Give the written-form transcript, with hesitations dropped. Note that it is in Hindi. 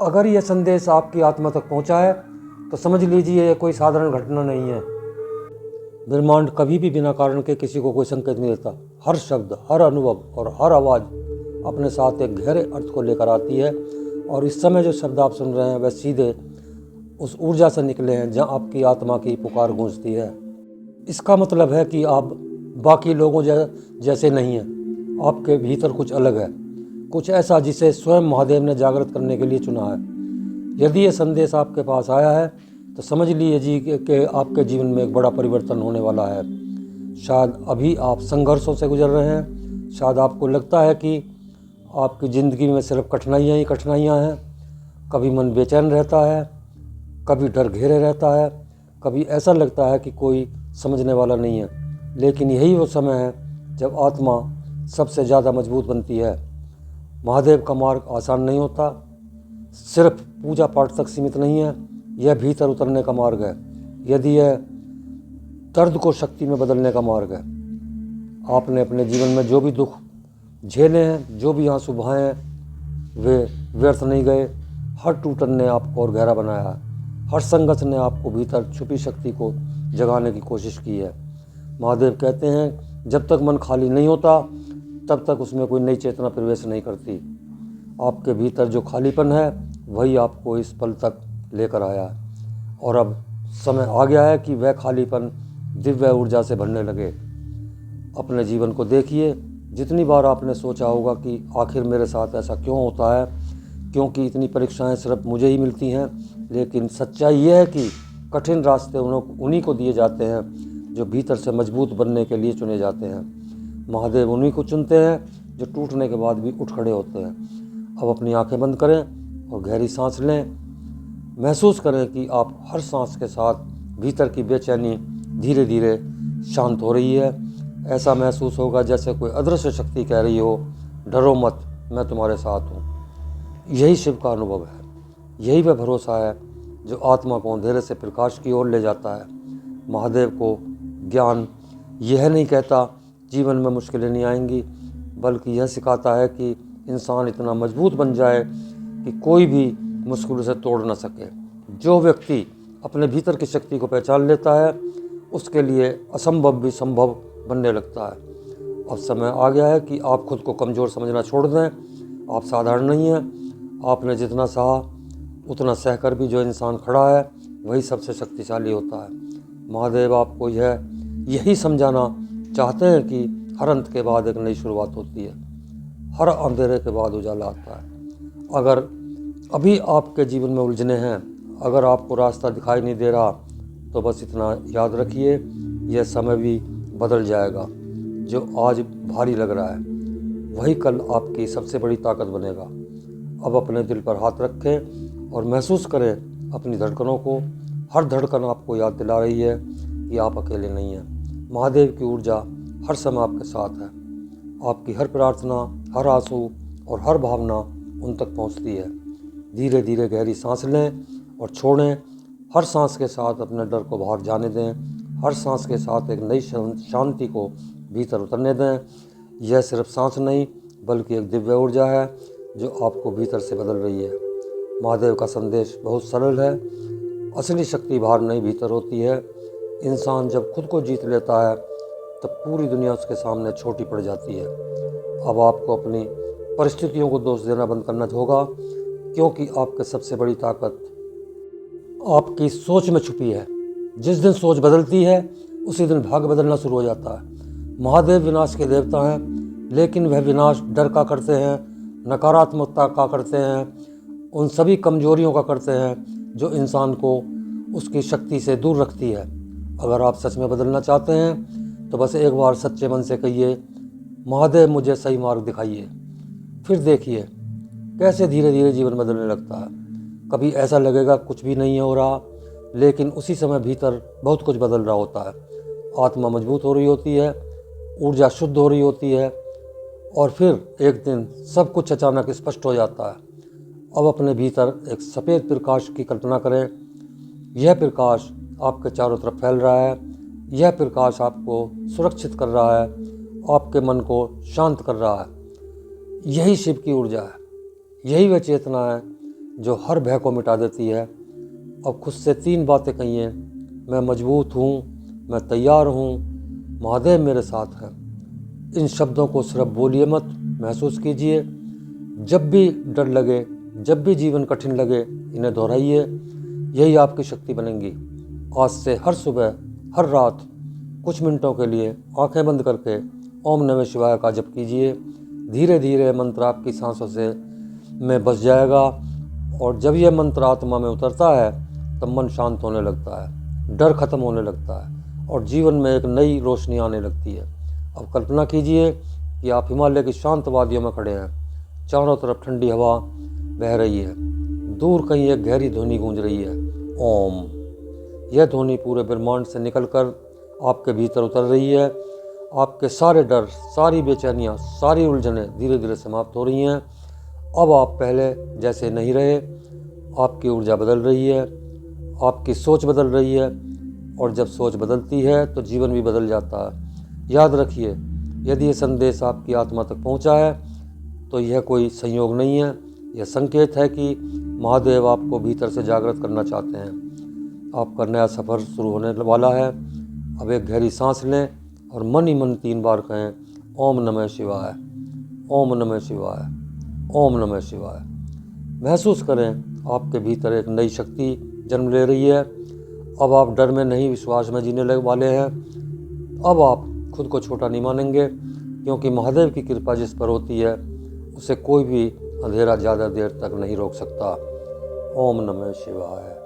अगर ये संदेश आपकी आत्मा तक पहुंचा है तो समझ लीजिए ये कोई साधारण घटना नहीं है। ब्रह्मांड कभी भी बिना कारण के किसी को कोई संकेत नहीं देता। हर शब्द, हर अनुभव और हर आवाज़ अपने साथ एक गहरे अर्थ को लेकर आती है। और इस समय जो शब्द आप सुन रहे हैं वह सीधे उस ऊर्जा से निकले हैं जहां आपकी आत्मा की पुकार गूंजती है। इसका मतलब है कि आप बाकी लोगों जैसे नहीं हैं। आपके भीतर कुछ अलग है, कुछ ऐसा जिसे स्वयं महादेव ने जागृत करने के लिए चुना है। यदि ये संदेश आपके पास आया है तो समझ लीजिए कि आपके जीवन में एक बड़ा परिवर्तन होने वाला है। शायद अभी आप संघर्षों से गुजर रहे हैं। शायद आपको लगता है कि आपकी ज़िंदगी में सिर्फ कठिनाइयाँ ही कठिनाइयाँ हैं। कभी मन बेचैन रहता है, कभी डर घेरे रहता है, कभी ऐसा लगता है कि कोई समझने वाला नहीं है। लेकिन यही वो समय है जब आत्मा सबसे ज़्यादा मजबूत बनती है। महादेव का मार्ग आसान नहीं होता, सिर्फ पूजा पाठ तक सीमित नहीं है। यह भीतर उतरने का मार्ग है। यदि यह दर्द को शक्ति में बदलने का मार्ग है। आपने अपने जीवन में जो भी दुख झेले हैं, जो भी आंसू बहाए हैं, वे व्यर्थ नहीं गए। हर टूटन ने आपको और गहरा बनाया है। हर संघर्ष ने आपको भीतर छुपी शक्ति को जगाने की कोशिश की है। महादेव कहते हैं जब तक मन खाली नहीं होता तब तक उसमें कोई नई चेतना प्रवेश नहीं करती। आपके भीतर जो खालीपन है वही आपको इस पल तक लेकर आया है। और अब समय आ गया है कि वह खालीपन दिव्य ऊर्जा से भरने लगे। अपने जीवन को देखिए। जितनी बार आपने सोचा होगा कि आखिर मेरे साथ ऐसा क्यों होता है, क्योंकि इतनी परीक्षाएं सिर्फ मुझे ही मिलती हैं। लेकिन सच्चाई यह है कि कठिन रास्ते उन्हीं को दिए जाते हैं जो भीतर से मजबूत बनने के लिए चुने जाते हैं। महादेव उन्हीं को चुनते हैं जो टूटने के बाद भी उठ खड़े होते हैं। अब अपनी आंखें बंद करें और गहरी सांस लें। महसूस करें कि आप हर सांस के साथ भीतर की बेचैनी धीरे धीरे शांत हो रही है। ऐसा महसूस होगा जैसे कोई अदृश्य शक्ति कह रही हो, डरो मत, मैं तुम्हारे साथ हूँ। यही शिव का अनुभव है। यही वह भरोसा है जो आत्मा को अंधेरे से प्रकाश की ओर ले जाता है। महादेव को ज्ञान यह नहीं कहता जीवन में मुश्किलें नहीं आएंगी, बल्कि यह सिखाता है कि इंसान इतना मजबूत बन जाए कि कोई भी मुश्किल उसे तोड़ न सके। जो व्यक्ति अपने भीतर की शक्ति को पहचान लेता है उसके लिए असंभव भी संभव बनने लगता है। अब समय आ गया है कि आप खुद को कमज़ोर समझना छोड़ दें। आप साधारण नहीं हैं। आपने जितना सहा उतना सहकर भी जो इंसान खड़ा है वही सबसे शक्तिशाली होता है। महादेव आपको यही समझाना चाहते हैं कि हर अंत के बाद एक नई शुरुआत होती है। हर अंधेरे के बाद उजाला आता है। अगर अभी आपके जीवन में उलझने हैं, अगर आपको रास्ता दिखाई नहीं दे रहा, तो बस इतना याद रखिए, यह समय भी बदल जाएगा। जो आज भारी लग रहा है वही कल आपकी सबसे बड़ी ताकत बनेगा। अब अपने दिल पर हाथ रखें और महसूस करें अपनी धड़कनों को। हर धड़कन आपको याद दिला रही है कि आप अकेले नहीं हैं। महादेव की ऊर्जा हर समय आपके साथ है। आपकी हर प्रार्थना, हर आंसू और हर भावना उन तक पहुंचती है। धीरे धीरे गहरी सांस लें और छोड़ें। हर सांस के साथ अपने डर को बाहर जाने दें। हर सांस के साथ एक नई शांति को भीतर उतरने दें। यह सिर्फ सांस नहीं बल्कि एक दिव्य ऊर्जा है जो आपको भीतर से बदल रही है। महादेव का संदेश बहुत सरल है। असली शक्ति बाहर नहीं भीतर होती है। इंसान जब खुद को जीत लेता है तब पूरी दुनिया उसके सामने छोटी पड़ जाती है। अब आपको अपनी परिस्थितियों को दोष देना बंद करना होगा, क्योंकि आपकी सबसे बड़ी ताकत आपकी सोच में छुपी है। जिस दिन सोच बदलती है उसी दिन भाग्य बदलना शुरू हो जाता है। महादेव विनाश के देवता हैं, लेकिन वह विनाश डर का करते हैं, नकारात्मकता का करते हैं, उन सभी कमजोरियों का करते हैं जो इंसान को उसकी शक्ति से दूर रखती है। अगर आप सच में बदलना चाहते हैं तो बस एक बार सच्चे मन से कहिए, महादेव मुझे सही मार्ग दिखाइए। फिर देखिए कैसे धीरे धीरे जीवन बदलने लगता है। कभी ऐसा लगेगा कुछ भी नहीं हो रहा, लेकिन उसी समय भीतर बहुत कुछ बदल रहा होता है। आत्मा मजबूत हो रही होती है, ऊर्जा शुद्ध हो रही होती है, और फिर एक दिन सब कुछ अचानक स्पष्ट हो जाता है। अब अपने भीतर एक सफ़ेद प्रकाश की कल्पना करें। यह प्रकाश आपके चारों तरफ फैल रहा है। यह प्रकाश आपको सुरक्षित कर रहा है, आपके मन को शांत कर रहा है। यही शिव की ऊर्जा है। यही वह चेतना है जो हर भय को मिटा देती है। अब खुद से 3 बातें कहिए। मैं मजबूत हूँ, मैं तैयार हूँ, महादेव मेरे साथ है। इन शब्दों को सिर्फ बोलिए मत, महसूस कीजिए। जब भी डर लगे, जब भी जीवन कठिन लगे, इन्हें दोहराइए। यही आपकी शक्ति बनेंगी। आज से हर सुबह, हर रात कुछ मिनटों के लिए आंखें बंद करके ओम नमः शिवाय का जप कीजिए। धीरे धीरे मंत्र आपकी सांसों से में बस जाएगा और जब यह मंत्र आत्मा में उतरता है तब मन शांत होने लगता है, डर खत्म होने लगता है और जीवन में एक नई रोशनी आने लगती है। अब कल्पना कीजिए कि आप हिमालय की शांत वादियों में खड़े हैं। चारों तरफ ठंडी हवा बह रही है। दूर कहीं एक गहरी ध्वनि गूंज रही है, ओम। यह ध्वनि पूरे ब्रह्मांड से निकलकर आपके भीतर उतर रही है। आपके सारे डर, सारी बेचैनियाँ, सारी उलझनें धीरे धीरे समाप्त हो रही हैं। अब आप पहले जैसे नहीं रहे। आपकी ऊर्जा बदल रही है, आपकी सोच बदल रही है और जब सोच बदलती है तो जीवन भी बदल जाता है। याद रखिए, यदि ये संदेश आपकी आत्मा तक पहुंचा है तो यह कोई संयोग नहीं है, यह संकेत है कि महादेव आपको भीतर से जागृत करना चाहते हैं। आपका नया सफ़र शुरू होने वाला है। अब एक गहरी सांस लें और मन ही मन 3 बार कहें, ओम नमः शिवाय, ओम नमः शिवाय, ओम नमः शिवाय। महसूस करें आपके भीतर एक नई शक्ति जन्म ले रही है। अब आप डर में नहीं, विश्वास में जीने वाले हैं। अब आप खुद को छोटा नहीं मानेंगे, क्योंकि महादेव की कृपा जिस पर होती है उसे कोई भी अंधेरा ज़्यादा देर तक नहीं रोक सकता। ओम नमः शिवाय।